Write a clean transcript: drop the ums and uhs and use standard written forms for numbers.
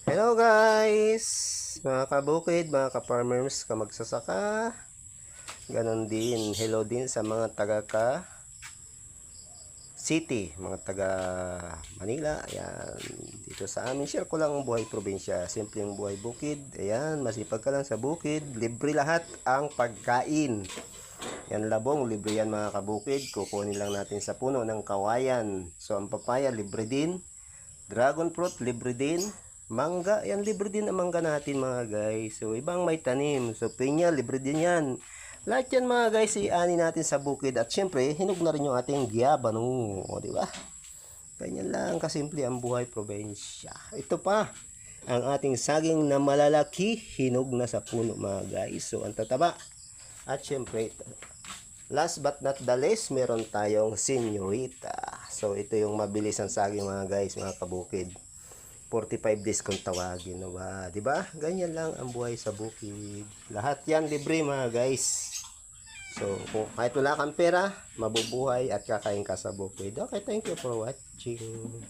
Hello guys! Mga kabukid, mga ka-farmers, kamagsasaka. Ganon din. Hello din sa mga taga city, mga taga Manila. Ayan. Dito sa amin, share ko lang ang buhay probinsya. Simpleng buhay bukid. Ayan, masipag ka lang sa bukid. Libre lahat ang pagkain. Yan labong, libre yan mga kabukid. Kukunin lang natin sa puno ng kawayan. So ang papaya, libre din. Dragon fruit, libre din. Mangga, yan libre din ang mangga natin mga guys. So ibang may tanim. So pinya, libre din yan. Lahat yan mga guys, iani natin sa bukid. At syempre, hinog na rin yung ating giyabano. O diba? Ganyan lang kasimple ang buhay probinsya. Ito pa, ang ating saging na malalaki, hinog na sa puno mga guys. So ang tataba. At syempre, last but not the least, meron tayong senyorita. So ito yung mabilis ang saging mga guys, mga kabukid. 45 days kung tawagin, no ba? 'Di ba? Ganyan lang ang buhay sa bukid. Lahat 'yan libre mga guys. So, kung kahit wala kang pera, mabubuhay at kakain ka sa bukid. Okay, thank you for watching.